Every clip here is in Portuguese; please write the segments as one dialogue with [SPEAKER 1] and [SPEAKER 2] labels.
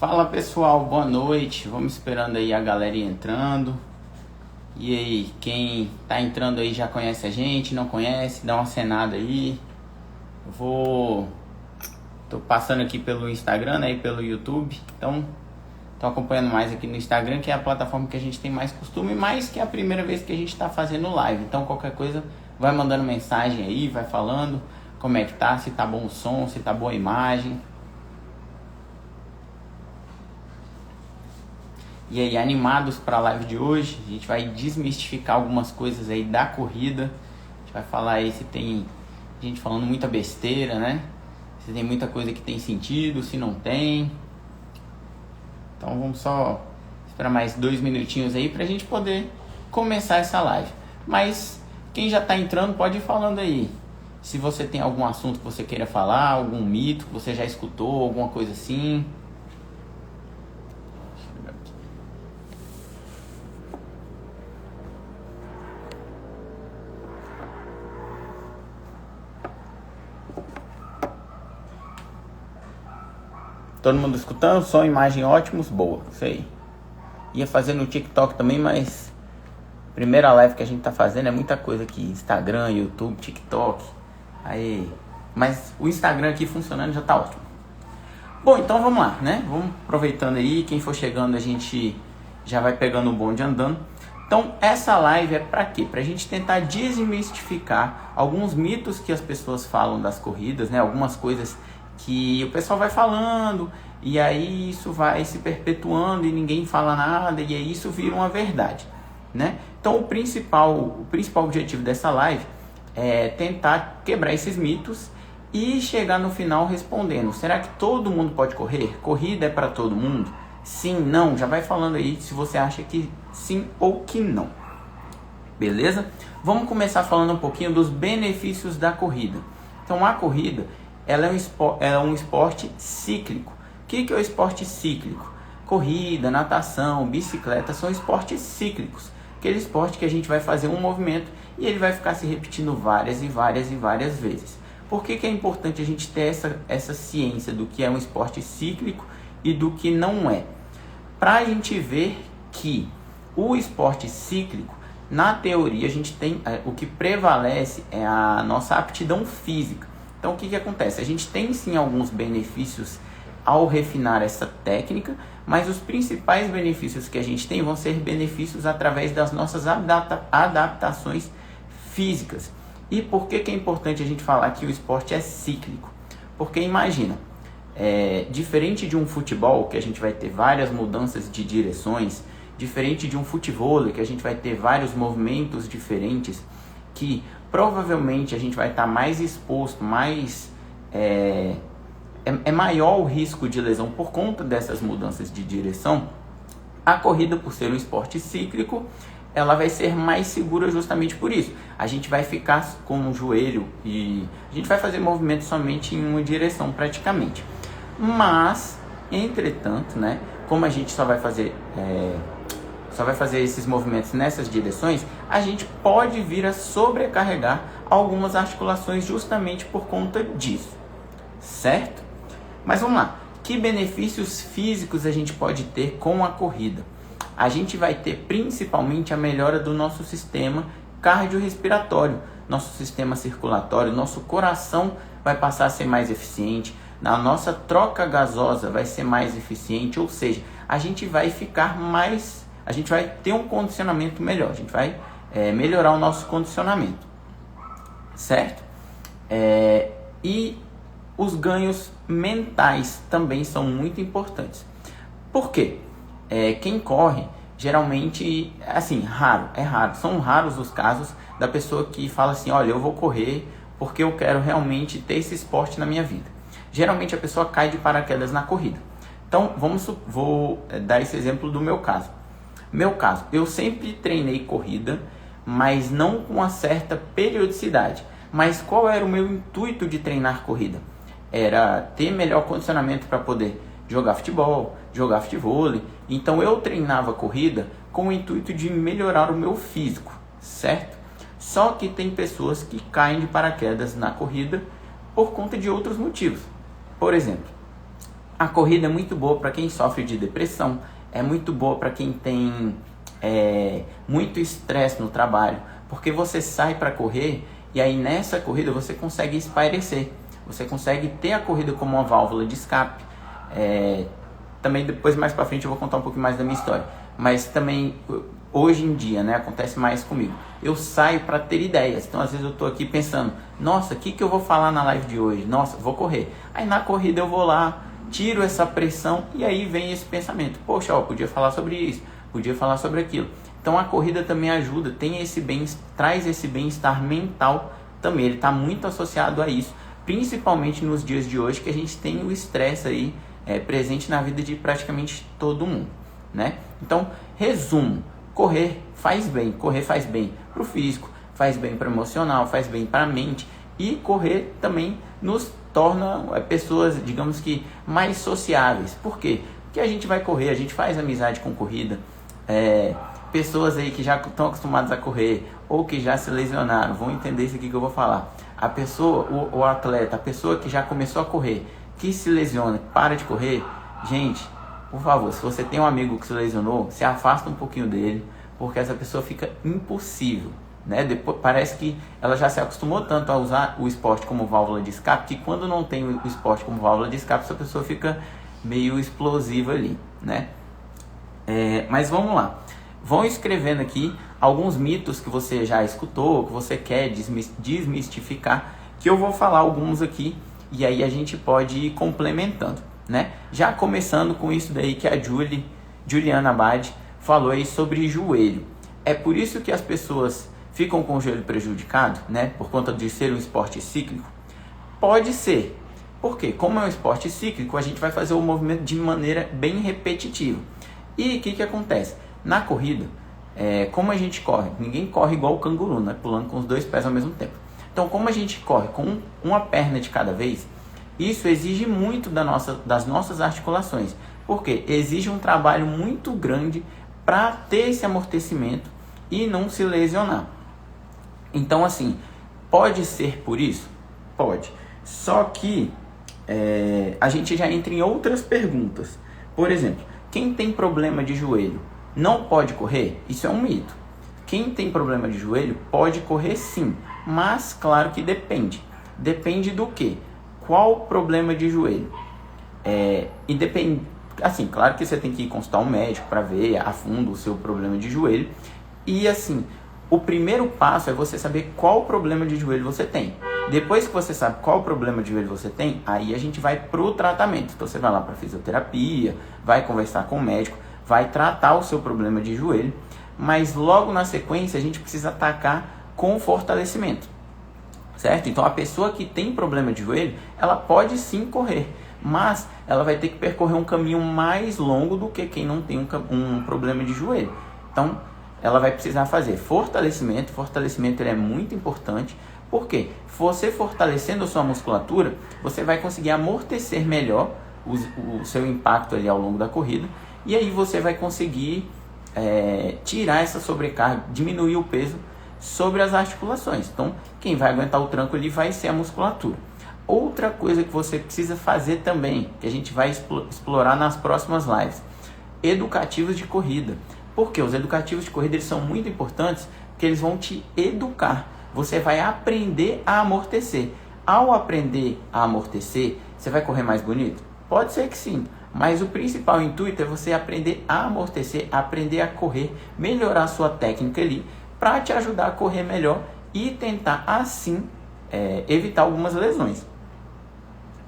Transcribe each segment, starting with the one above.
[SPEAKER 1] Fala pessoal, boa noite. Vamos esperando aí a galera ir entrando. E aí, quem tá entrando aí já conhece a gente, não conhece, dá uma acenada aí. Tô passando aqui pelo Instagram, né, e pelo YouTube. Então, tô acompanhando mais aqui no Instagram, que é a plataforma que a gente tem mais costume, mas que é a primeira vez que a gente tá fazendo live. Então, qualquer coisa, vai mandando mensagem aí, vai falando como é que tá, se tá bom o som, se tá boa a imagem. E aí, animados para a live de hoje, a gente vai desmistificar algumas coisas aí da corrida. A gente vai falar aí se tem gente falando muita besteira, né? Se tem muita coisa que tem sentido, se não tem. Então vamos só esperar mais 2 minutinhos aí pra gente poder começar essa live. Mas quem já tá entrando pode ir falando aí. Se você tem algum assunto que você queira falar, algum mito que você já escutou, alguma coisa assim. Todo mundo escutando? Som, imagem ótimos? Boa, isso aí. Ia fazer no TikTok também, mas primeira live que a gente tá fazendo é muita coisa aqui. Instagram, YouTube, TikTok. Aí, mas o Instagram aqui funcionando já tá ótimo. Bom, então vamos lá, né? Vamos aproveitando aí. Quem for chegando a gente já vai pegando o bonde andando. Então essa live é pra quê? Pra gente tentar desmistificar alguns mitos que as pessoas falam das corridas, né? Algumas coisas que o pessoal vai falando e aí isso vai se perpetuando e ninguém fala nada e aí isso vira uma verdade, né? Então o principal objetivo dessa live é tentar quebrar esses mitos e chegar no final respondendo: será que todo mundo pode correr? Corrida é para todo mundo? Sim, não? Já vai falando aí se você acha que sim ou que não. Beleza? Vamos começar falando um pouquinho dos benefícios da corrida. Então a corrida ela é um esporte cíclico. O que é o esporte cíclico? Corrida, natação, bicicleta são esportes cíclicos. Aquele esporte que a gente vai fazer um movimento e ele vai ficar se repetindo várias e várias e várias vezes. Por que é importante a gente ter essa ciência do que é um esporte cíclico e do que não é? Para a gente ver que o esporte cíclico, na teoria, a gente tem o que prevalece é a nossa aptidão física. Então o que acontece? A gente tem sim alguns benefícios ao refinar essa técnica, mas os principais benefícios que a gente tem vão ser benefícios através das nossas adaptações físicas. E por que é importante a gente falar que o esporte é cíclico? Porque imagina, diferente de um futebol que a gente vai ter várias mudanças de direções, diferente de um futevôlei que a gente vai ter vários movimentos diferentes, que provavelmente a gente vai estar mais exposto, é maior o risco de lesão por conta dessas mudanças de direção. A corrida, por ser um esporte cíclico, ela vai ser mais segura justamente por isso. A gente vai ficar com o joelho e a gente vai fazer movimentos somente em uma direção praticamente. Mas, entretanto, né, como a gente só vai fazer esses movimentos nessas direções, a gente pode vir a sobrecarregar algumas articulações justamente por conta disso, certo? Mas vamos lá, que benefícios físicos a gente pode ter com a corrida? A gente vai ter principalmente a melhora do nosso sistema cardiorrespiratório, nosso sistema circulatório, nosso coração vai passar a ser mais eficiente, a nossa troca gasosa vai ser mais eficiente, ou seja, a gente vai ter um condicionamento melhor, a gente vai melhorar o nosso condicionamento, certo? E os ganhos mentais também são muito importantes. Por quê? Quem corre, geralmente, assim, são raros os casos da pessoa que fala assim: olha, eu vou correr porque eu quero realmente ter esse esporte na minha vida. Geralmente a pessoa cai de paraquedas na corrida. Então, vou dar esse exemplo do meu caso. Eu sempre treinei corrida, mas não com uma certa periodicidade. Mas qual era o meu intuito de treinar corrida? Era ter melhor condicionamento para poder jogar futebol, jogar futevôlei. Então eu treinava corrida com o intuito de melhorar o meu físico, certo? Só que tem pessoas que caem de paraquedas na corrida por conta de outros motivos. Por exemplo, A corrida é muito boa para quem sofre de depressão, é muito boa para quem tem muito estresse no trabalho, porque você sai para correr e aí nessa corrida você consegue espairecer, você consegue ter a corrida como uma válvula de escape. Também depois mais para frente eu vou contar um pouquinho mais da minha história, mas também hoje em dia, né, acontece mais comigo. Eu saio para ter ideias, então às vezes eu tô aqui pensando, nossa, o que eu vou falar na live de hoje? Nossa, vou correr. Aí na corrida eu vou lá, tiro essa pressão e aí vem esse pensamento, poxa, ó, podia falar sobre isso, podia falar sobre aquilo. Então a corrida também ajuda, traz esse bem-estar mental também, ele está muito associado a isso, principalmente nos dias de hoje que a gente tem o estresse aí presente na vida de praticamente todo mundo, né? Então, resumo, correr faz bem para o físico, faz bem para o emocional, faz bem para a mente, e correr também nos torna pessoas, digamos que, mais sociáveis. Por quê? Porque a gente vai correr, a gente faz amizade com corrida, pessoas aí que já estão acostumadas a correr ou que já se lesionaram, vão entender isso aqui que eu vou falar. A pessoa, o atleta, a pessoa que já começou a correr, que se lesiona, para de correr, gente, por favor, se você tem um amigo que se lesionou, se afasta um pouquinho dele, porque essa pessoa fica impossível, né? Depois, parece que ela já se acostumou tanto a usar o esporte como válvula de escape, que quando não tem o esporte como válvula de escape, essa pessoa fica meio explosiva ali, né? Mas vamos lá. Vão escrevendo aqui alguns mitos que você já escutou, que você quer desmistificar, que eu vou falar alguns aqui e aí a gente pode ir complementando, né? Já começando com isso daí que a Juliana Abad falou aí sobre joelho. É por isso que as pessoas ficam com o joelho prejudicado, né? Por conta de ser um esporte cíclico? Pode ser. Por quê? Como é um esporte cíclico, a gente vai fazer o movimento de maneira bem repetitiva. E o que acontece? Na corrida, como a gente corre? Ninguém corre igual o canguru, né? Pulando com os dois pés ao mesmo tempo. Então, como a gente corre com uma perna de cada vez, isso exige muito das nossas articulações. Por quê? Exige um trabalho muito grande para ter esse amortecimento e não se lesionar. Então, assim, pode ser por isso? Pode. Só que a gente já entra em outras perguntas. Por exemplo, quem tem problema de joelho não pode correr? Isso é um mito. Quem tem problema de joelho pode correr sim, mas claro que depende. Depende do quê? Qual o problema de joelho? E depende, assim, claro que você tem que ir consultar um médico para ver a fundo o seu problema de joelho. E assim, o primeiro passo é você saber qual problema de joelho você tem. Depois que você sabe qual problema de joelho você tem, aí a gente vai pro tratamento. Então você vai lá para fisioterapia, vai conversar com o médico, vai tratar o seu problema de joelho, mas logo na sequência a gente precisa atacar com fortalecimento, certo? Então a pessoa que tem problema de joelho, ela pode sim correr, mas ela vai ter que percorrer um caminho mais longo do que quem não tem um problema de joelho. Então ela vai precisar fazer fortalecimento. Fortalecimento ele é muito importante, porque você fortalecendo a sua musculatura, você vai conseguir amortecer melhor o seu impacto ali ao longo da corrida, e aí você vai conseguir tirar essa sobrecarga, diminuir o peso sobre as articulações. Então, quem vai aguentar o tranco ali vai ser a musculatura. Outra coisa que você precisa fazer também, que a gente vai explorar nas próximas lives, educativos de corrida. Porque os educativos de corrida eles são muito importantes, porque eles vão te educar. Você vai aprender a amortecer. Ao aprender a amortecer, você vai correr mais bonito? Pode ser que sim, mas o principal intuito é você aprender a amortecer, aprender a correr, melhorar a sua técnica ali, para te ajudar a correr melhor e tentar assim evitar algumas lesões,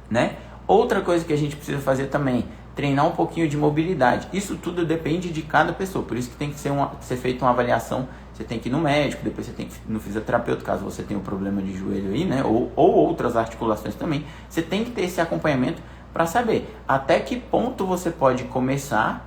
[SPEAKER 1] né? Outra coisa que a gente precisa fazer também, treinar um pouquinho de mobilidade. Isso tudo depende de cada pessoa, por isso que tem que ser feita uma avaliação. Você tem que ir no médico, depois você tem que ir no fisioterapeuta, caso você tenha um problema de joelho aí, né? Ou outras articulações também. Você tem que ter esse acompanhamento para saber até que ponto você pode começar,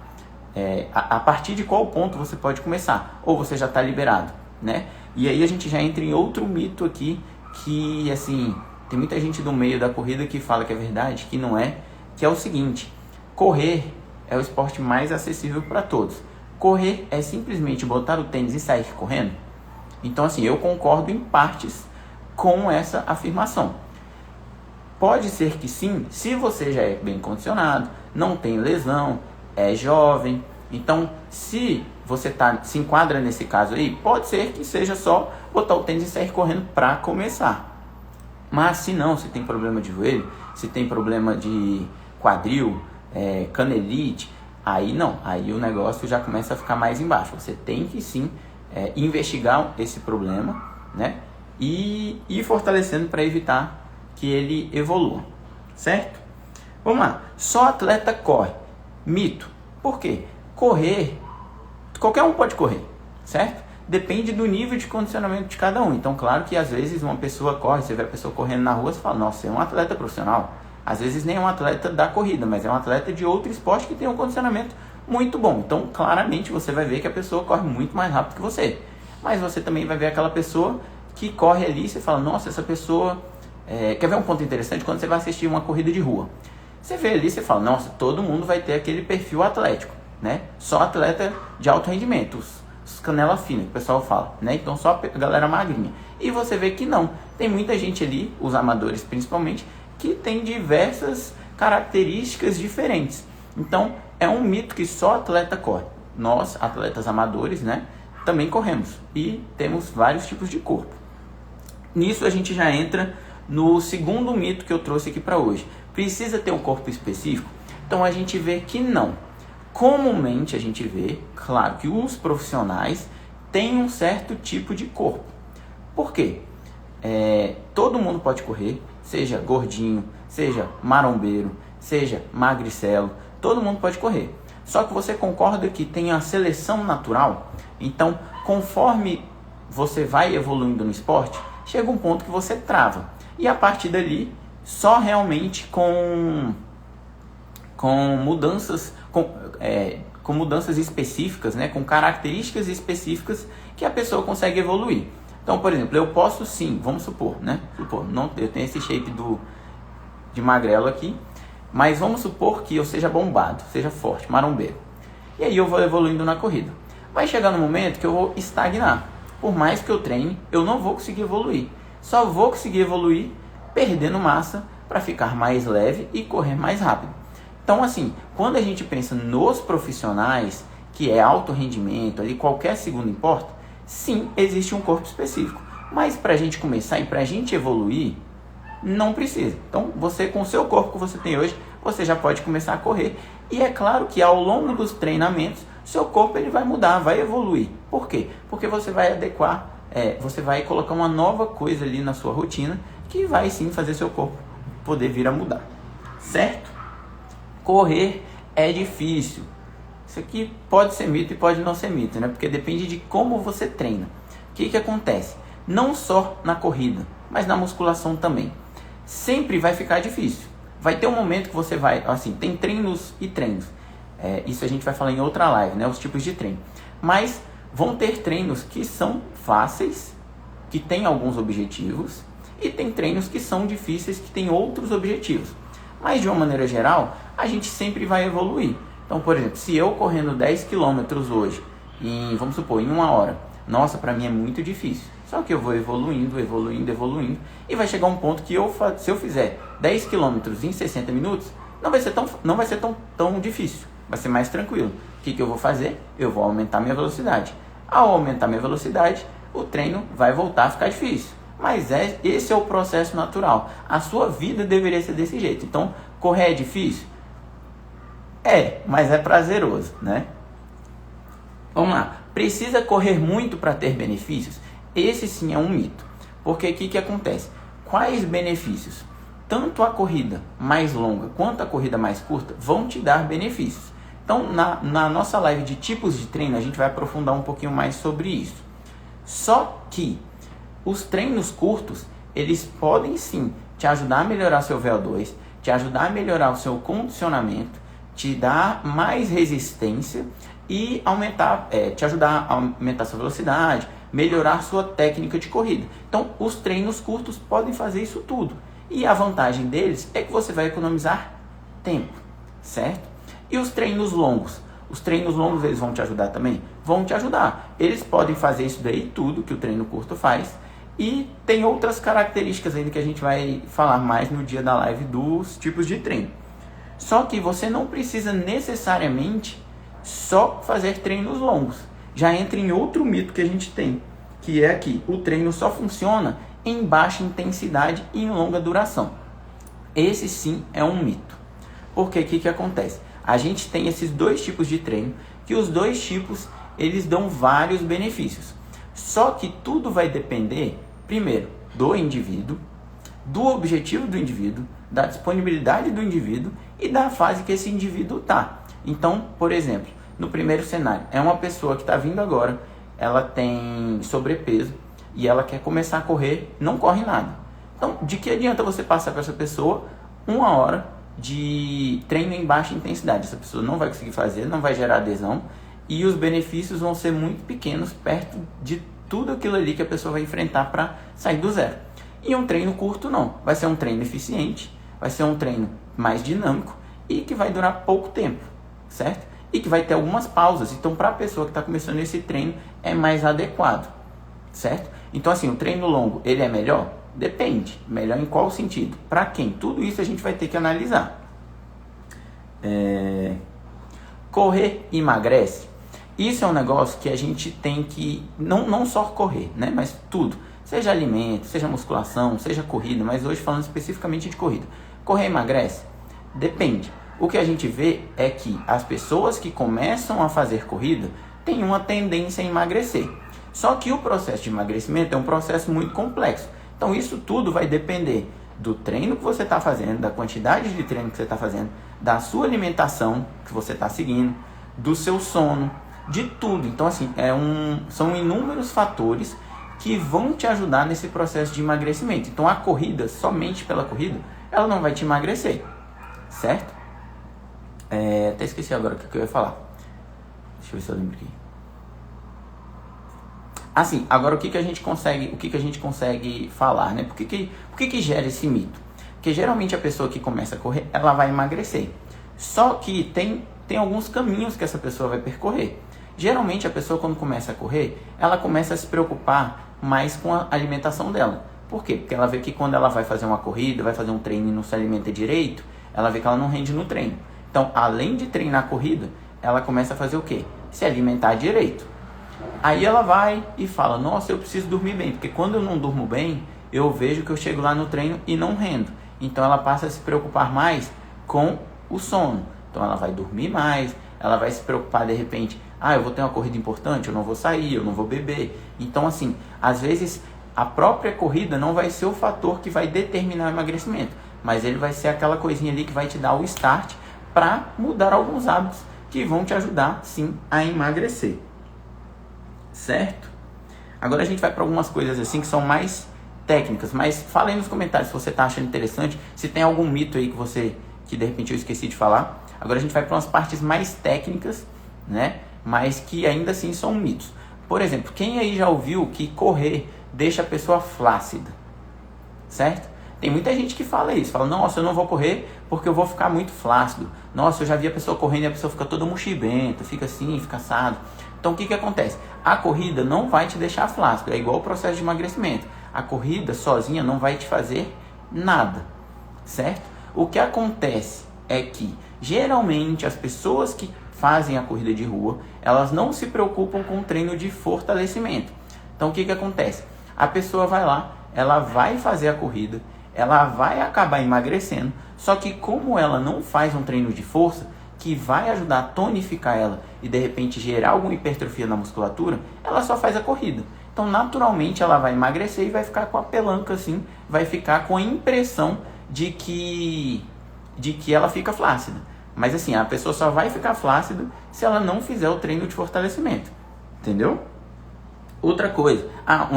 [SPEAKER 1] a partir de qual ponto você pode começar, ou você já está liberado, né? E aí a gente já entra em outro mito aqui, que assim, tem muita gente do meio da corrida que fala que é verdade, que não é, que é o seguinte: correr é o esporte mais acessível para todos. Correr é simplesmente botar o tênis e sair correndo? Então assim, eu concordo em partes com essa afirmação. Pode ser que sim, se você já é bem condicionado, não tem lesão, é jovem. Então, se você se enquadra nesse caso aí, pode ser que seja só botar o tênis e sair correndo para começar. Mas se não, se tem problema de joelho, se tem problema de quadril, canelite, aí não, aí o negócio já começa a ficar mais embaixo. Você tem que sim investigar esse problema, né? E ir fortalecendo para evitar que ele evolua, certo? Vamos lá, só atleta corre. Mito. Por quê? Correr, qualquer um pode correr, certo? Depende do nível de condicionamento de cada um. Então, claro que às vezes uma pessoa corre, você vê a pessoa correndo na rua, você fala, nossa, é um atleta profissional. Às vezes nem é um atleta da corrida, mas é um atleta de outro esporte que tem um condicionamento muito bom. Então, claramente, você vai ver que a pessoa corre muito mais rápido que você. Mas você também vai ver aquela pessoa que corre ali e você fala, nossa, essa pessoa... Quer ver um ponto interessante? Quando você vai assistir uma corrida de rua, você vê ali, você fala, nossa, todo mundo vai ter aquele perfil atlético, né? Só atleta de alto rendimento, os canela fina, que o pessoal fala, né? Então só a galera magrinha. E você vê que não, tem muita gente ali, os amadores principalmente, que tem diversas características diferentes. Então é um mito que só atleta corre. Nós, atletas amadores, né, também corremos e temos vários tipos de corpo. Nisso a gente já entra no segundo mito que eu trouxe aqui para hoje. Precisa ter um corpo específico? Então a gente vê que não. Comumente a gente vê, claro, que os profissionais têm um certo tipo de corpo. Por quê? Todo mundo pode correr, seja gordinho, seja marombeiro, seja magricelo, todo mundo pode correr. Só que você concorda que tem a seleção natural? Então, conforme você vai evoluindo no esporte, chega um ponto que você trava. E a partir dali, só realmente com mudanças, com mudanças específicas, né, com características específicas que a pessoa consegue evoluir. Então, por exemplo, eu posso sim, vamos supor, né? Eu tenho esse shape de magrelo aqui, mas vamos supor que eu seja bombado, seja forte, marombeiro. E aí eu vou evoluindo na corrida. Vai chegar no momento que eu vou estagnar. Por mais que eu treine, eu não vou conseguir evoluir. Só vou conseguir evoluir perdendo massa para ficar mais leve e correr mais rápido. Então, assim, quando a gente pensa nos profissionais, que é alto rendimento, ali qualquer segundo importa, sim, existe um corpo específico. Mas para a gente começar e para a gente evoluir, não precisa. Então, você com o seu corpo que você tem hoje, você já pode começar a correr. E é claro que ao longo dos treinamentos, seu corpo ele vai mudar, vai evoluir. Por quê? Porque você vai adequar, você vai colocar uma nova coisa ali na sua rotina que vai sim fazer seu corpo poder vir a mudar. Certo? Correr é difícil. Isso aqui pode ser mito e pode não ser mito, né? Porque depende de como você treina. O que acontece? Não só na corrida, mas na musculação também. Sempre vai ficar difícil. Vai ter um momento que você vai... Assim, tem treinos e treinos. Isso a gente vai falar em outra live, né? Os tipos de treino. Mas vão ter treinos que são fáceis, que têm alguns objetivos, e tem treinos que são difíceis, que têm outros objetivos. Mas de uma maneira geral, a gente sempre vai evoluir. Então, por exemplo, se eu correndo 10 km hoje, vamos supor, em 1 hora, nossa, para mim é muito difícil. Só que eu vou evoluindo, e vai chegar um ponto que se eu fizer 10 km em 60 minutos, não vai ser tão difícil, vai ser mais tranquilo. O que eu vou fazer? Eu vou aumentar minha velocidade. Ao aumentar minha velocidade, o treino vai voltar a ficar difícil. Mas esse é o processo natural. A sua vida deveria ser desse jeito. Então, correr é difícil? Mas é prazeroso, né? Vamos lá. Precisa correr muito para ter benefícios? Esse sim é um mito. Porque o que acontece? Quais benefícios? Tanto a corrida mais longa quanto a corrida mais curta vão te dar benefícios. Então, na nossa live de tipos de treino, a gente vai aprofundar um pouquinho mais sobre isso. Só que os treinos curtos, eles podem sim te ajudar a melhorar seu VO2, te ajudar a melhorar o seu condicionamento, te dar mais resistência e te ajudar a aumentar sua velocidade, melhorar sua técnica de corrida. Então, os treinos curtos podem fazer isso tudo. E a vantagem deles é que você vai economizar tempo, certo? E os treinos longos? Os treinos longos, eles vão te ajudar também? Vão te ajudar. Eles podem fazer isso daí tudo que o treino curto faz E tem outras características ainda que a gente vai falar mais no dia da live dos tipos de treino. Só que você não precisa necessariamente só fazer treinos longos. Já entra em outro mito que a gente tem, que é que o treino só funciona em baixa intensidade e em longa duração. Esse sim é um mito. Porque o que acontece? A gente tem esses dois tipos de treino, que os dois tipos eles dão vários benefícios. Só que tudo vai depender, primeiro, do indivíduo, do objetivo do indivíduo, da disponibilidade do indivíduo e da fase que esse indivíduo está. Então, por exemplo, no primeiro cenário, é uma pessoa que está vindo agora, ela tem sobrepeso e ela quer começar a correr, não corre nada. Então, de que adianta você passar para essa pessoa 1 hora de treino em baixa intensidade? Essa pessoa não vai conseguir fazer, não vai gerar adesão e os benefícios vão ser muito pequenos perto de tudo aquilo ali que a pessoa vai enfrentar para sair do zero. E um treino curto não, vai ser um treino eficiente, vai ser um treino mais dinâmico e que vai durar pouco tempo, certo? E que vai ter algumas pausas, então para a pessoa que está começando esse treino é mais adequado, certo? Então assim, o treino longo, ele é melhor? Depende, melhor em qual sentido? Para quem? Tudo isso a gente vai ter que analisar. Correr emagrece? Isso é um negócio que a gente tem que, não só correr, né? Mas tudo, seja alimento, seja musculação, seja corrida, mas hoje falando especificamente de corrida. Correr emagrece? Depende. O que a gente vê é que as pessoas que começam a fazer corrida têm uma tendência a emagrecer. Só que o processo de emagrecimento é um processo muito complexo. Então isso tudo vai depender do treino que você está fazendo, da quantidade de treino que você está fazendo, da sua alimentação que você está seguindo, do seu sono, de tudo. Então assim, são inúmeros fatores que vão te ajudar nesse processo de emagrecimento. Então a corrida, somente pela corrida, ela não vai te emagrecer, certo? Até esqueci agora o que eu ia falar. Deixa eu ver se eu lembro aqui. Assim, agora o que a gente consegue falar, né? Por que gera esse mito? Porque geralmente a pessoa que começa a correr, ela vai emagrecer. Só que tem alguns caminhos que essa pessoa vai percorrer. Geralmente a pessoa quando começa a correr, ela começa a se preocupar mais com a alimentação dela. Por quê? Porque ela vê que quando ela vai fazer uma corrida, vai fazer um treino e não se alimenta direito, ela vê que ela não rende no treino. Então, além de treinar a corrida, ela começa a fazer o quê? Se alimentar direito. Aí ela vai e fala, nossa, eu preciso dormir bem, porque quando eu não durmo bem, eu vejo que eu chego lá no treino e não rendo. Então ela passa a se preocupar mais com o sono. Então ela vai dormir mais, ela vai se preocupar de repente, eu vou ter uma corrida importante, eu não vou sair, eu não vou beber. Então assim, às vezes a própria corrida não vai ser o fator que vai determinar o emagrecimento, mas ele vai ser aquela coisinha ali que vai te dar o start para mudar alguns hábitos que vão te ajudar sim a emagrecer. Certo? Agora a gente vai para algumas coisas assim que são mais técnicas, mas fala aí nos comentários se você está achando interessante, se tem algum mito aí que de repente eu esqueci de falar. Agora a gente vai para umas partes mais técnicas, né? Mas que ainda assim são mitos. Por exemplo, quem aí já ouviu que correr deixa a pessoa flácida? Certo? Tem muita gente que fala isso, fala, nossa, eu não vou correr porque eu vou ficar muito flácido. Nossa, eu já vi a pessoa correndo e a pessoa fica toda mochibenta, fica assim, fica assado. Então o que acontece? A corrida não vai te deixar flácido, é igual o processo de emagrecimento. A corrida sozinha não vai te fazer nada, certo? O que acontece é que geralmente as pessoas que fazem a corrida de rua, elas não se preocupam com o treino de fortalecimento. Então o que acontece? A pessoa vai lá, ela vai fazer a corrida, ela vai acabar emagrecendo, só que como ela não faz um treino de força, que vai ajudar a tonificar ela e de repente gerar alguma hipertrofia na musculatura, ela só faz a corrida. Então naturalmente ela vai emagrecer e vai ficar com a pelanca assim, vai ficar com a impressão de que ela fica flácida. Mas assim, a pessoa só vai ficar flácida se ela não fizer o treino de fortalecimento. Entendeu? Outra coisa,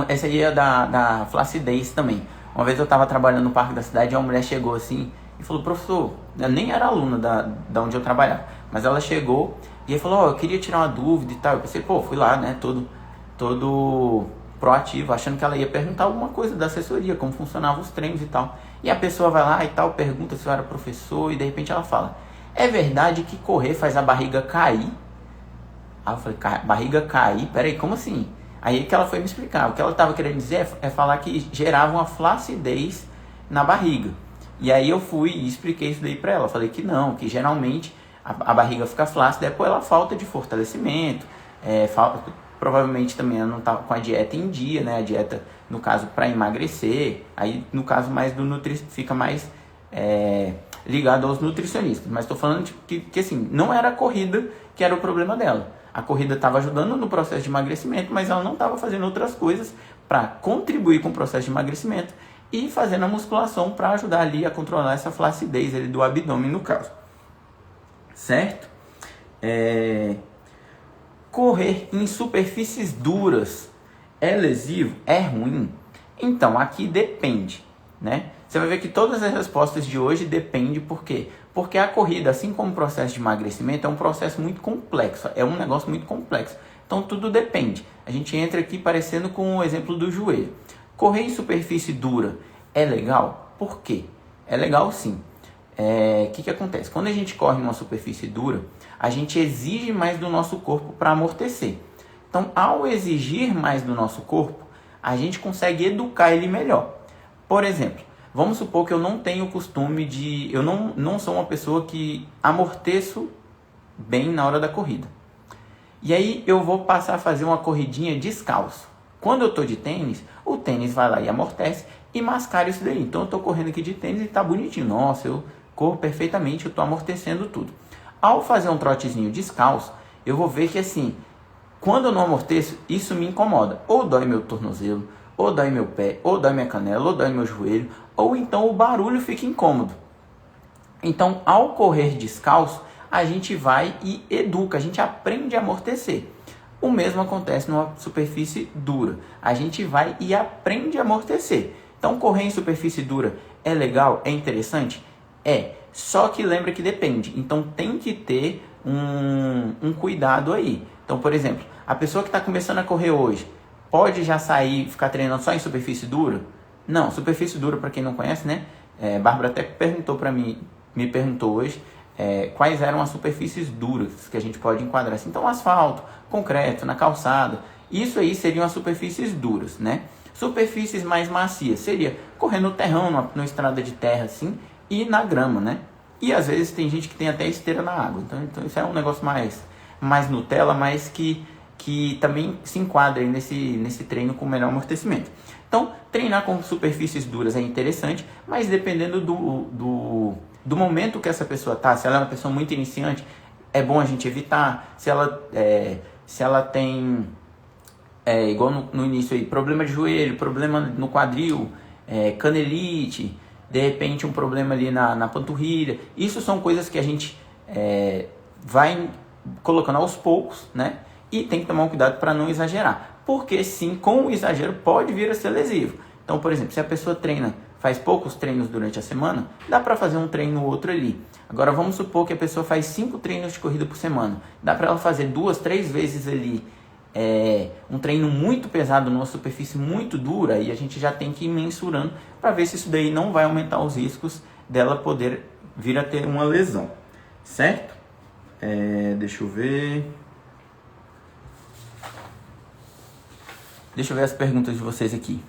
[SPEAKER 1] essa aí é da flacidez também. Uma vez eu estava trabalhando no parque da cidade e uma mulher chegou assim e falou, professor, eu nem era aluna da onde eu trabalhava, mas ela chegou e falou, eu queria tirar uma dúvida e tal. Eu pensei, fui lá, né, todo proativo, achando que ela ia perguntar alguma coisa da assessoria, como funcionavam os treinos e tal. E a pessoa vai lá e tal, pergunta se eu era professor e de repente ela fala, é verdade que correr faz a barriga cair? Aí eu falei, barriga cair? Peraí, como assim? Aí que ela foi me explicar. O que ela estava querendo dizer é falar que gerava uma flacidez na barriga. E aí eu fui e expliquei isso daí para ela. Falei que não, que geralmente a barriga fica flácida é pela falta de fortalecimento, provavelmente também ela não está com a dieta em dia, né? A dieta, no caso, para emagrecer, aí no caso mais do fica mais ligado aos nutricionistas. Mas estou falando que assim, não era a corrida que era o problema dela. A corrida estava ajudando no processo de emagrecimento, mas ela não estava fazendo outras coisas para contribuir com o processo de emagrecimento e fazendo a musculação para ajudar ali a controlar essa flacidez ali do abdômen, no caso. Certo? Correr em superfícies duras é lesivo? É ruim? Então, aqui depende, né? Você vai ver que todas as respostas de hoje dependem por quê? Porque a corrida, assim como o processo de emagrecimento, é um processo muito complexo, é um negócio muito complexo. Então, tudo depende. A gente entra aqui parecendo com o exemplo do joelho. Correr em superfície dura é legal? Por quê? É legal sim. O que acontece? Quando a gente corre em uma superfície dura, a gente exige mais do nosso corpo para amortecer. Então, ao exigir mais do nosso corpo, a gente consegue educar ele melhor. Por exemplo, vamos supor que eu não tenho o costume de... Eu não sou uma pessoa que amorteço bem na hora da corrida. E aí eu vou passar a fazer uma corridinha descalço. Quando eu estou de tênis, o tênis vai lá e amortece e mascara isso daí. Então eu estou correndo aqui de tênis e está bonitinho. Nossa, eu corro perfeitamente, eu estou amortecendo tudo. Ao fazer um trotezinho descalço, eu vou ver que assim, quando eu não amorteço, isso me incomoda. Ou dói meu tornozelo, ou dói meu pé, ou dói minha canela, ou dói meu joelho, ou então o barulho fica incômodo. Então, ao correr descalço, a gente vai e educa, a gente aprende a amortecer. O mesmo acontece numa superfície dura. A gente vai e aprende a amortecer. Então, correr em superfície dura é legal? É interessante? Só que lembra que depende. Então, tem que ter um cuidado aí. Então, por exemplo, a pessoa que está começando a correr hoje, pode já sair e ficar treinando só em superfície dura? Não, superfície dura, para quem não conhece, né? Bárbara até perguntou para mim, me perguntou hoje, quais eram as superfícies duras que a gente pode enquadrar assim. Então, asfalto, concreto, na calçada, isso aí seriam as superfícies duras, né? Superfícies mais macias seria correr no terrão, numa estrada de terra assim, e na grama, né? E às vezes tem gente que tem até esteira na água, então isso é um negócio mais Nutella, mas que também se enquadra aí nesse treino com melhor amortecimento. Então, treinar com superfícies duras é interessante, mas dependendo do momento que essa pessoa está, se ela é uma pessoa muito iniciante, é bom a gente evitar. Se ela tem, igual no início aí, problema de joelho, problema no quadril, canelite, de repente um problema ali na panturrilha, isso são coisas que a gente vai colocando aos poucos, né? E tem que tomar um cuidado para não exagerar, porque sim, com o exagero pode vir a ser lesivo. Então, por exemplo, se a pessoa faz poucos treinos durante a semana, dá para fazer um treino ou outro ali. Agora vamos supor que a pessoa faz 5 treinos de corrida por semana, dá para ela fazer 2, 3 vezes ali um treino muito pesado numa superfície muito dura, e a gente já tem que ir mensurando para ver se isso daí não vai aumentar os riscos dela poder vir a ter uma lesão, certo? Deixa eu ver as perguntas de vocês aqui.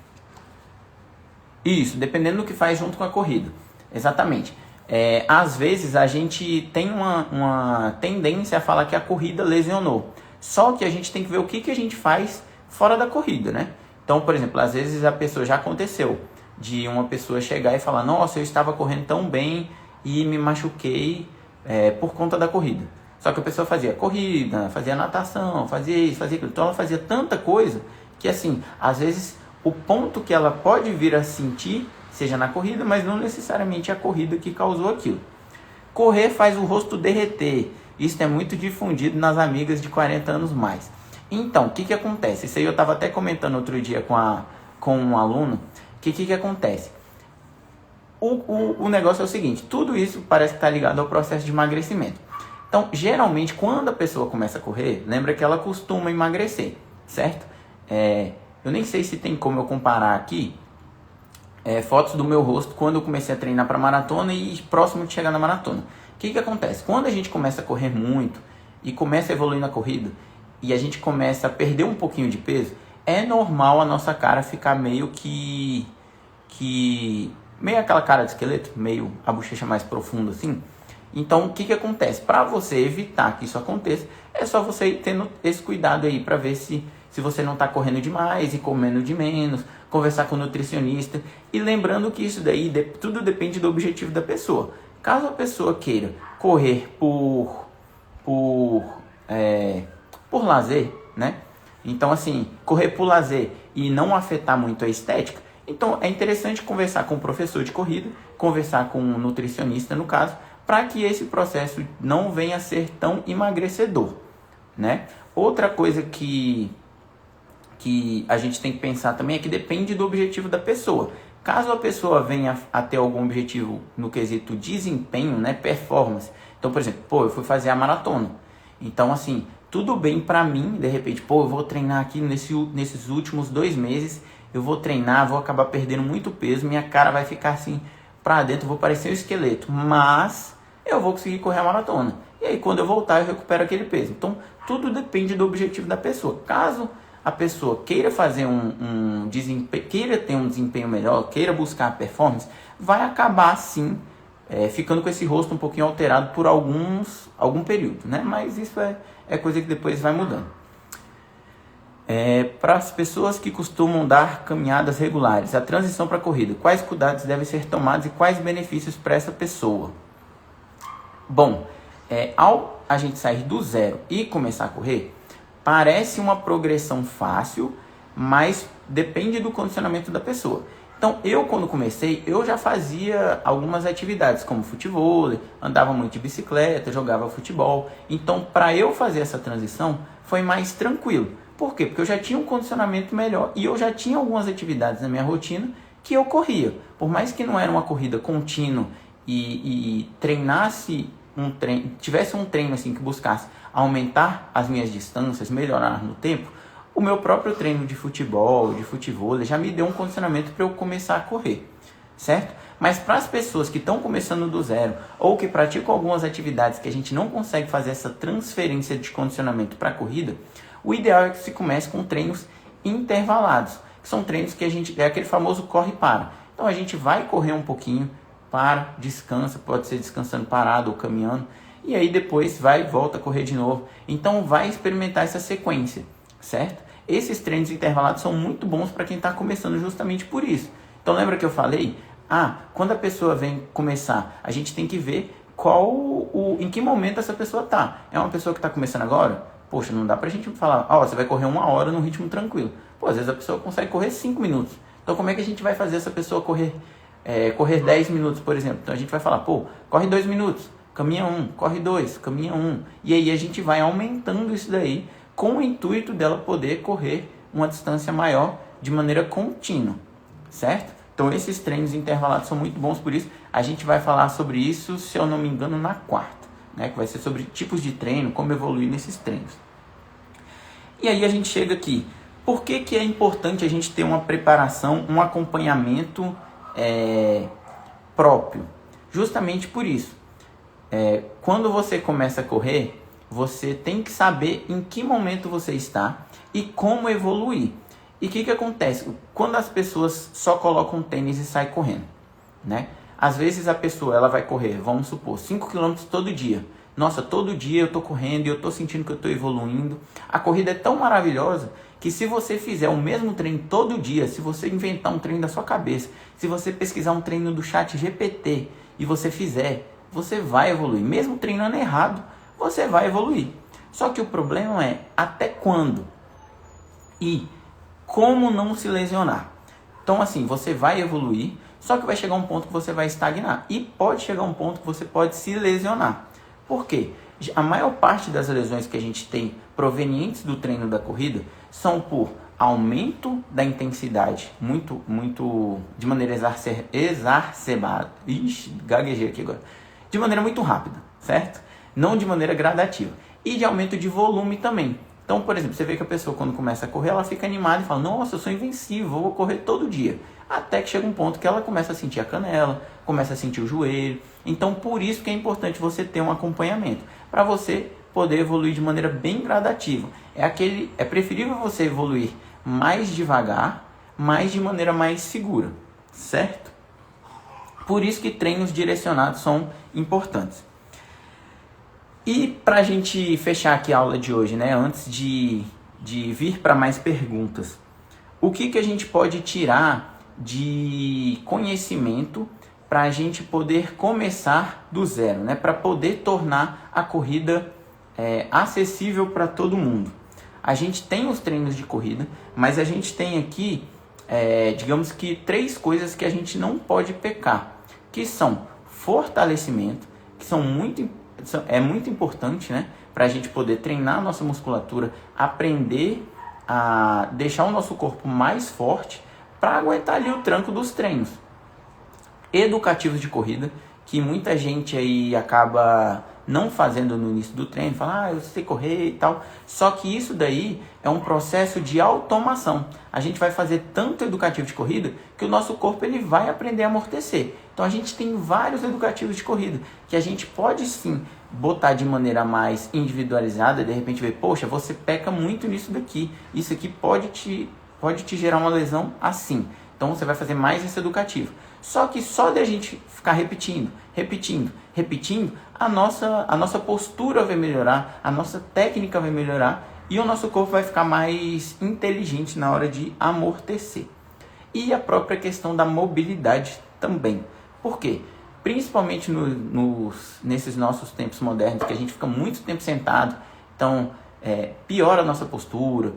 [SPEAKER 1] Isso, dependendo do que faz junto com a corrida. Exatamente. Às vezes a gente tem uma tendência a falar que a corrida lesionou. Só que a gente tem que ver o que a gente faz fora da corrida, né? Então, por exemplo, às vezes a pessoa já aconteceu de uma pessoa chegar e falar: nossa, eu estava correndo tão bem e me machuquei por conta da corrida. Só que a pessoa fazia corrida, fazia natação, fazia isso, fazia aquilo. Então ela fazia tanta coisa que, assim, às vezes o ponto que ela pode vir a sentir seja na corrida, mas não necessariamente a corrida que causou aquilo. Correr faz o rosto derreter. Isso é muito difundido nas amigas de 40 anos mais. Então, o que acontece? Isso aí eu estava até comentando outro dia com um aluno. O que acontece? O negócio é o seguinte: tudo isso parece que está ligado ao processo de emagrecimento. Então, geralmente, quando a pessoa começa a correr, lembra que ela costuma emagrecer, certo? Eu nem sei se tem como eu comparar aqui fotos do meu rosto quando eu comecei a treinar para maratona e próximo de chegar na maratona. O que acontece? Quando a gente começa a correr muito e começa a evoluir na corrida e a gente começa a perder um pouquinho de peso, é normal a nossa cara ficar meio meio aquela cara de esqueleto, meio a bochecha mais profunda assim. Então, o que acontece? Para você evitar que isso aconteça, é só você ir tendo esse cuidado aí para ver se você não está correndo demais e comendo de menos, conversar com o nutricionista. E lembrando que isso daí tudo depende do objetivo da pessoa. Caso a pessoa queira correr por lazer, né? Então, assim, correr por lazer e não afetar muito a estética, então é interessante conversar com o professor de corrida, conversar com o nutricionista, no caso, para que esse processo não venha a ser tão emagrecedor, né? Outra coisa que a gente tem que pensar também é que depende do objetivo da pessoa. Caso a pessoa venha a ter algum objetivo no quesito desempenho, né, performance. Então, por exemplo, eu fui fazer a maratona. Então, assim, tudo bem pra mim, de repente, eu vou treinar aqui nesses últimos 2 meses, eu vou treinar, vou acabar perdendo muito peso, minha cara vai ficar assim pra dentro, vou parecer um esqueleto, mas eu vou conseguir correr a maratona. E aí, quando eu voltar, eu recupero aquele peso. Então, tudo depende do objetivo da pessoa. Caso a pessoa queira fazer queira ter um desempenho melhor, queira buscar a performance, vai acabar sim ficando com esse rosto um pouquinho alterado por algum período, né? Mas isso é coisa que depois vai mudando. Para as pessoas que costumam dar caminhadas regulares, a transição para a corrida, quais cuidados devem ser tomados e quais benefícios para essa pessoa? Bom, ao a gente sair do zero e começar a correr, parece uma progressão fácil, mas depende do condicionamento da pessoa. Então, quando comecei, eu já fazia algumas atividades, como futevôlei, andava muito de bicicleta, jogava futebol. Então, para eu fazer essa transição, foi mais tranquilo. Por quê? Porque eu já tinha um condicionamento melhor e eu já tinha algumas atividades na minha rotina que eu corria. Por mais que não era uma corrida contínua e tivesse um treino assim que buscasse aumentar as minhas distâncias, melhorar no tempo, o meu próprio treino de futebol, de futevôlei, já me deu um condicionamento para eu começar a correr, certo? Mas para as pessoas que estão começando do zero ou que praticam algumas atividades que a gente não consegue fazer essa transferência de condicionamento para a corrida, o ideal é que se comece com treinos intervalados, que são treinos que é aquele famoso corre-para. Então a gente vai correr um pouquinho, para, descansa, pode ser descansando parado ou caminhando, e aí depois vai e volta a correr de novo. Então vai experimentar essa sequência, certo? Esses treinos intervalados são muito bons para quem está começando justamente por isso. Então lembra que eu falei? Quando a pessoa vem começar, a gente tem que ver em que momento essa pessoa está. É uma pessoa que está começando agora? Poxa, não dá pra gente falar, você vai correr 1 hora num ritmo tranquilo. Às vezes a pessoa consegue correr 5 minutos. Então como é que a gente vai fazer essa pessoa correr 10 minutos, por exemplo? Então a gente vai falar, corre 2 minutos, caminha 1, corre 2, caminha 1. E aí a gente vai aumentando isso daí com o intuito dela poder correr uma distância maior de maneira contínua, certo? Então esses treinos intervalados são muito bons, por isso a gente vai falar sobre isso, se eu não me engano, na quarta, né? Que vai ser sobre tipos de treino, como evoluir nesses treinos. E aí a gente chega aqui, por que é importante a gente ter uma preparação, um acompanhamento próprio? Justamente por isso. Quando você começa a correr, você tem que saber em que momento você está e como evoluir. E o que acontece? Quando as pessoas só colocam tênis e saem correndo, né? Às vezes a pessoa ela vai correr, vamos supor, 5 km todo dia. Nossa, todo dia eu estou correndo e eu estou sentindo que eu estou evoluindo. A corrida é tão maravilhosa que se você fizer o mesmo treino todo dia, se você inventar um treino da sua cabeça, se você pesquisar um treino do chat GPT e você fizer, você vai evoluir. Mesmo treinando errado, você vai evoluir. Só que o problema é até quando e como não se lesionar. Então assim, você vai evoluir, só que vai chegar um ponto que você vai estagnar. E pode chegar um ponto que você pode se lesionar. Por quê? A maior parte das lesões que a gente tem provenientes do treino da corrida são por aumento da intensidade, de maneira exacerbada. Gaguejei aqui agora. De maneira muito rápida, certo? Não de maneira gradativa. E de aumento de volume também. Então, por exemplo, você vê que a pessoa quando começa a correr, ela fica animada e fala, nossa, eu sou invencível, vou correr todo dia. Até que chega um ponto que ela começa a sentir a canela, começa a sentir o joelho. Então, por isso que é importante você ter um acompanhamento, para você poder evoluir de maneira bem gradativa. É preferível você evoluir mais devagar, mas de maneira mais segura, certo? Por isso que treinos direcionados são importantes. E para a gente fechar aqui a aula de hoje, né, antes de vir para mais perguntas, o que a gente pode tirar de conhecimento para a gente poder começar do zero, né, para poder tornar a corrida acessível para todo mundo? A gente tem os treinos de corrida, mas a gente tem aqui, digamos que 3 coisas que a gente não pode pecar, que são fortalecimento, que é muito importante, né, para a gente poder treinar a nossa musculatura, aprender a deixar o nosso corpo mais forte para aguentar ali o tranco dos treinos. Educativos de corrida, que muita gente aí acaba não fazendo no início do treino, fala, eu sei correr e tal. Só que isso daí é um processo de automação. A gente vai fazer tanto educativo de corrida que o nosso corpo ele vai aprender a amortecer. Então a gente tem vários educativos de corrida que a gente pode sim botar de maneira mais individualizada, de repente ver, poxa, você peca muito nisso daqui, isso aqui pode te gerar uma lesão assim. Então você vai fazer mais esse educativo. Só que só de a gente ficar repetindo, a nossa postura vai melhorar, a nossa técnica vai melhorar e o nosso corpo vai ficar mais inteligente na hora de amortecer. E a própria questão da mobilidade também. Por quê? Principalmente nesses nossos tempos modernos, que a gente fica muito tempo sentado, então piora a nossa postura,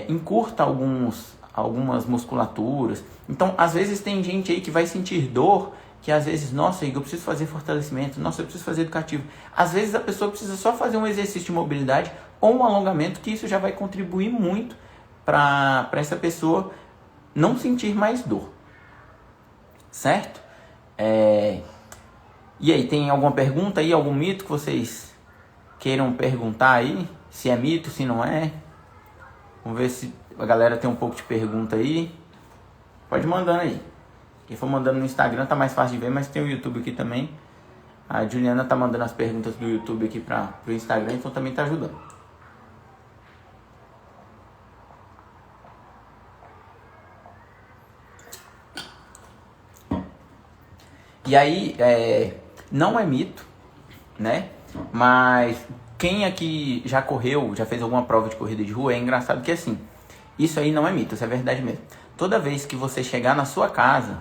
[SPEAKER 1] encurta algumas musculaturas. Então, às vezes tem gente aí que vai sentir dor, que às vezes, nossa, Igor, eu preciso fazer fortalecimento, nossa, eu preciso fazer educativo. Às vezes a pessoa precisa só fazer um exercício de mobilidade ou um alongamento, que isso já vai contribuir muito para essa pessoa não sentir mais dor. Certo? E aí, tem alguma pergunta aí, algum mito que vocês queiram perguntar aí? Se é mito, se não é? Vamos ver se a galera tem um pouco de pergunta aí. Pode mandando aí. Quem for mandando no Instagram tá mais fácil de ver, mas tem o YouTube aqui também. A Juliana tá mandando as perguntas do YouTube aqui pro Instagram, então também tá ajudando. E aí, não é mito, né? Mas quem aqui já correu, já fez alguma prova de corrida de rua, é engraçado que assim, isso aí não é mito, isso é verdade mesmo. Toda vez que você chegar na sua casa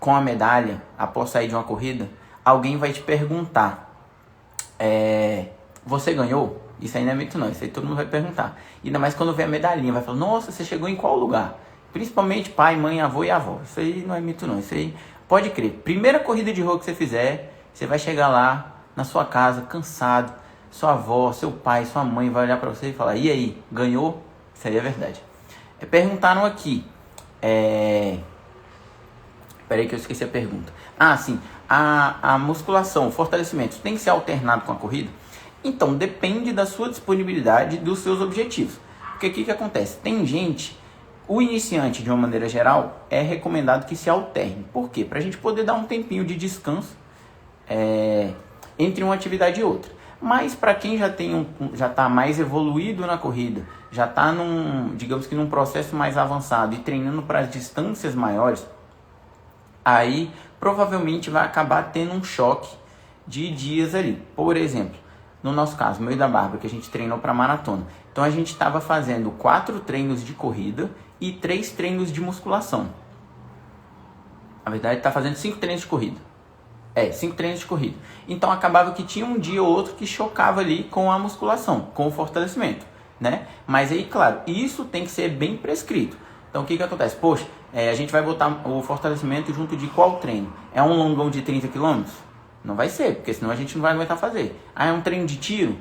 [SPEAKER 1] com a medalha, após sair de uma corrida, alguém vai te perguntar, você ganhou? Isso aí não é mito não, isso aí todo mundo vai perguntar. E ainda mais quando vê a medalhinha, vai falar, nossa, você chegou em qual lugar? Principalmente pai, mãe, avô e avó. Isso aí não é mito não, isso aí pode crer. Primeira corrida de rua que você fizer, você vai chegar lá na sua casa, cansado, sua avó, seu pai, sua mãe vai olhar pra você e falar, e aí, ganhou? Isso aí é verdade. Perguntaram aqui, peraí que eu esqueci a pergunta. Ah, sim, a musculação, o fortalecimento, tem que ser alternado com a corrida? Então, depende da sua disponibilidade e dos seus objetivos. Porque o que acontece? Tem gente, o iniciante, de uma maneira geral, é recomendado que se alterne. Por quê? Para a gente poder dar um tempinho de descanso entre uma atividade e outra. Mas para quem já está mais evoluído na corrida, já está digamos que num processo mais avançado e treinando para as distâncias maiores, aí provavelmente vai acabar tendo um choque de dias ali. Por exemplo, no nosso caso, meu e da Bárbara, que a gente treinou para maratona. Então a gente estava fazendo 4 treinos de corrida e 3 treinos de musculação. Na verdade, está fazendo 5 treinos de corrida. 5 treinos de corrida. Então acabava que tinha um dia ou outro que chocava ali com a musculação, com o fortalecimento, né? Mas aí, claro, isso tem que ser bem prescrito. Então o que acontece? Poxa, a gente vai botar o fortalecimento junto de qual treino? É um longão de 30 km? Não vai ser, porque senão a gente não vai aguentar fazer. É um treino de tiro?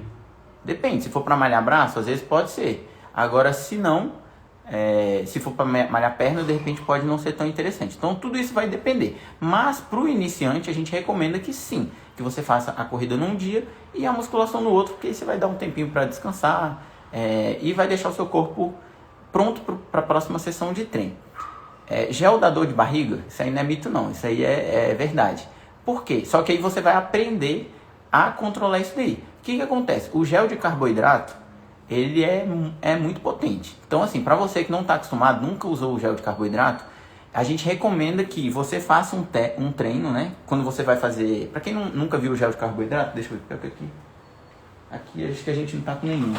[SPEAKER 1] Depende, se for para malhar braço, às vezes pode ser. Agora, se não, se for para malhar perna, de repente pode não ser tão interessante. Então tudo isso vai depender. Mas para o iniciante a gente recomenda que sim, que você faça a corrida num dia e a musculação no outro, porque aí você vai dar um tempinho para descansar e vai deixar o seu corpo pronto para a próxima sessão de treino. Gel da dor de barriga, isso aí não é mito não, isso aí é verdade. Por quê? Só que aí você vai aprender a controlar isso daí. O que acontece? O gel de carboidrato, ele é muito potente. Então assim, para você que não está acostumado, nunca usou o gel de carboidrato, a gente recomenda que você faça um treino, né? Quando você vai fazer... Para quem nunca viu o gel de carboidrato, deixa eu ver aqui. Aqui acho que a gente não tá com nenhum.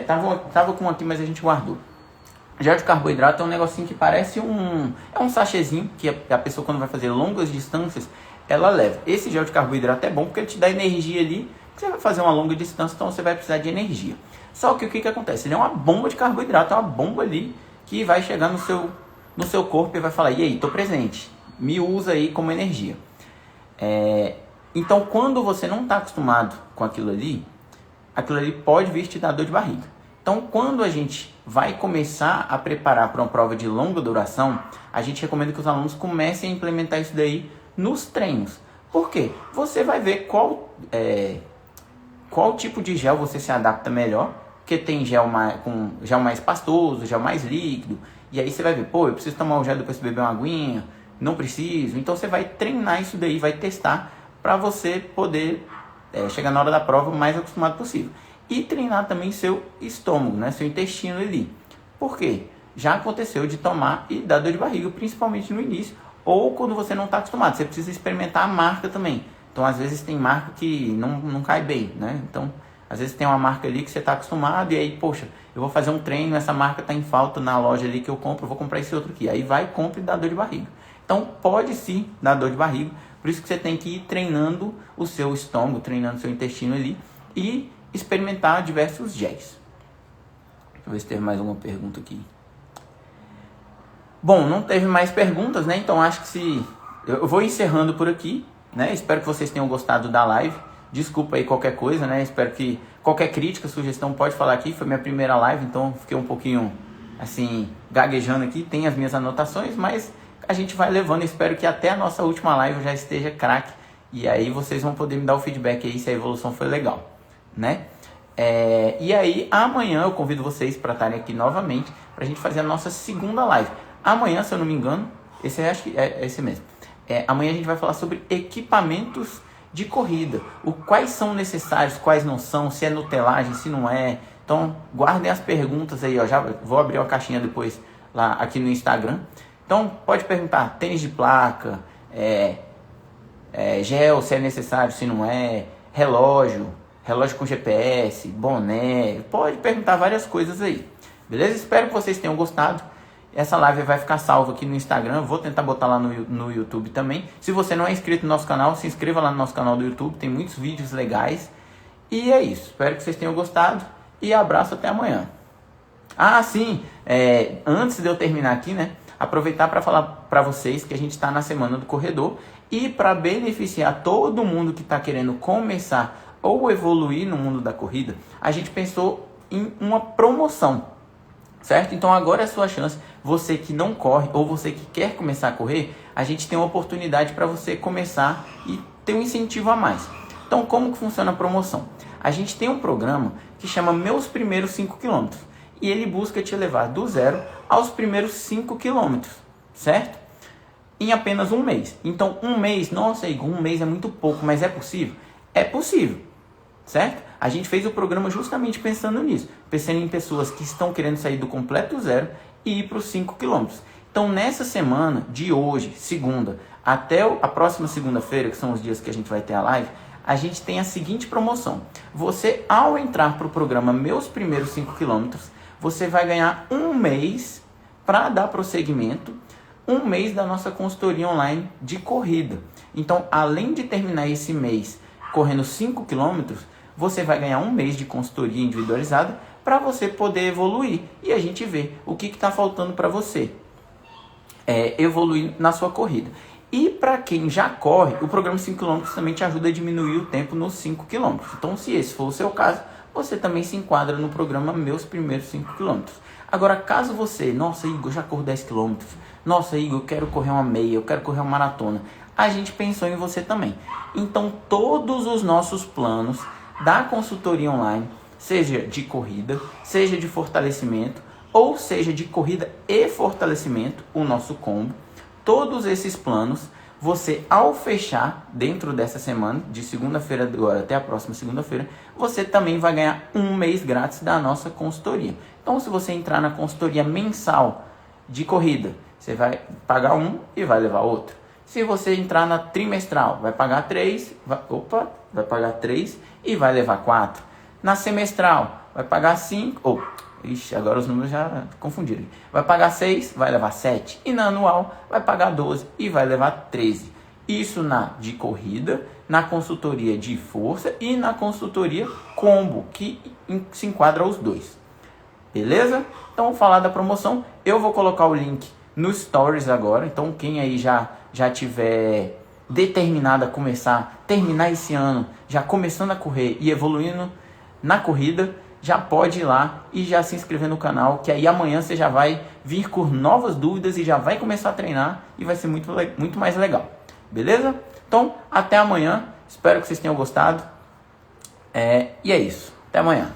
[SPEAKER 1] Tava com aqui, mas a gente guardou. Gel de carboidrato é um negocinho que parece é um sachêzinho que a pessoa, quando vai fazer longas distâncias, ela leva. Esse gel de carboidrato é bom porque ele te dá energia ali. Você vai fazer uma longa distância, então você vai precisar de energia. Só que o que acontece? Ele é uma bomba de carboidrato, é uma bomba ali que vai chegar no seu corpo e vai falar: e aí, tô presente, me usa aí como energia. Então, quando você não está acostumado com aquilo ali pode vir te dar dor de barriga. Então, quando a gente vai começar a preparar para uma prova de longa duração, a gente recomenda que os alunos comecem a implementar isso daí nos treinos. Por quê? Você vai ver qual tipo de gel você se adapta melhor, porque tem gel mais pastoso, gel mais líquido, e aí você vai ver, eu preciso tomar o gel depois de beber uma aguinha, não preciso. Então você vai treinar isso daí, vai testar para você poder chegar na hora da prova o mais acostumado possível. E treinar também seu estômago, né? Seu intestino ali. Por quê? Já aconteceu de tomar e dar dor de barriga, principalmente no início, ou quando você não está acostumado. Você precisa experimentar a marca também. Então, às vezes tem marca que não cai bem, né? Então, às vezes tem uma marca ali que você está acostumado e aí, poxa, eu vou fazer um treino, essa marca está em falta na loja ali que eu compro, eu vou comprar esse outro aqui. Aí vai, compra e dá dor de barriga. Então, pode sim dar dor de barriga. Por isso que você tem que ir treinando o seu estômago, treinando o seu intestino ali e experimentar diversos géis. Deixa eu ver se teve mais alguma pergunta aqui. Bom, não teve mais perguntas, né? Então acho que eu vou encerrando por aqui, né? Espero que vocês tenham gostado da live. Desculpa aí qualquer coisa, né? Espero que qualquer crítica, sugestão pode falar aqui. Foi minha primeira live, então fiquei um pouquinho assim gaguejando aqui. Tem as minhas anotações, mas a gente vai levando. Espero que até a nossa última live eu já esteja craque. E aí vocês vão poder me dar o feedback aí se a evolução foi legal, né? E aí amanhã eu convido vocês para estarem aqui novamente para a gente fazer a nossa segunda live. Amanhã, se eu não me engano, acho que é esse mesmo. Amanhã a gente vai falar sobre equipamentos de corrida. Quais são necessários, quais não são, se é nutelagem, se não é. Então guardem as perguntas aí, ó. Já vou abrir uma caixinha depois lá aqui no Instagram. Então pode perguntar: tênis de placa, gel, se é necessário, se não é, relógio com GPS, boné, pode perguntar várias coisas aí, beleza? Espero que vocês tenham gostado. Essa live vai ficar salva aqui no Instagram, vou tentar botar lá no YouTube também. Se você não é inscrito no nosso canal, se inscreva lá no nosso canal do YouTube, tem muitos vídeos legais. E é isso, espero que vocês tenham gostado e abraço, até amanhã. Sim, antes de eu terminar aqui, né, aproveitar para falar para vocês que a gente está na Semana do Corredor e para beneficiar todo mundo que está querendo começar ou evoluir no mundo da corrida, a gente pensou em uma promoção, certo? Então agora é a sua chance, você que não corre ou você que quer começar a correr, a gente tem uma oportunidade para você começar e ter um incentivo a mais. Então como que funciona a promoção? A gente tem um programa que chama Meus Primeiros 5 km e ele busca te levar do zero aos primeiros 5 km, certo? Em apenas um mês. Então um mês, nossa Igor, um mês é muito pouco, mas é possível? É possível. Certo? A gente fez o programa justamente pensando nisso, pensando em pessoas que estão querendo sair do completo zero e ir para os 5 km. Então nessa semana, de hoje, segunda, até a próxima segunda-feira, que são os dias que a gente vai ter a live, a gente tem a seguinte promoção. Você, ao entrar para o programa Meus Primeiros 5 km, você vai ganhar um mês para dar prosseguimento, um mês da nossa consultoria online de corrida. Então, além de terminar esse mês correndo 5 km, você vai ganhar um mês de consultoria individualizada para você poder evoluir. E a gente vê o que está faltando para você evoluir na sua corrida. E para quem já corre, o programa 5 km também te ajuda a diminuir o tempo nos 5 km. Então, se esse for o seu caso, você também se enquadra no programa Meus Primeiros 5 km. Agora, caso você, nossa Igor, já corro 10 km, nossa Igor, eu quero correr uma meia, eu quero correr uma maratona, a gente pensou em você também. Então, todos os nossos planos da consultoria online, seja de corrida, seja de fortalecimento, ou seja de corrida e fortalecimento, o nosso combo, todos esses planos você, ao fechar dentro dessa semana, de segunda-feira agora até a próxima segunda-feira, você também vai ganhar um mês grátis da nossa consultoria. Então, se você entrar na consultoria mensal de corrida, você vai pagar um e vai levar outro. Se você entrar na trimestral, vai pagar 3, vai pagar 3 e vai levar 4. Na semestral, vai pagar 5, agora os números já confundiram. Vai pagar 6, vai levar 7. E na anual, vai pagar 12 e vai levar 13. Isso na de corrida, na consultoria de força e na consultoria combo, que se enquadra os dois. Beleza? Então, vou falar da promoção. Eu vou colocar o link no Stories agora. Então, quem aí já tiver determinado a terminar esse ano, já começando a correr e evoluindo na corrida, já pode ir lá e já se inscrever no canal, que aí amanhã você já vai vir com novas dúvidas e já vai começar a treinar e vai ser muito mais legal. Beleza? Então, até amanhã. Espero que vocês tenham gostado. E é isso. Até amanhã.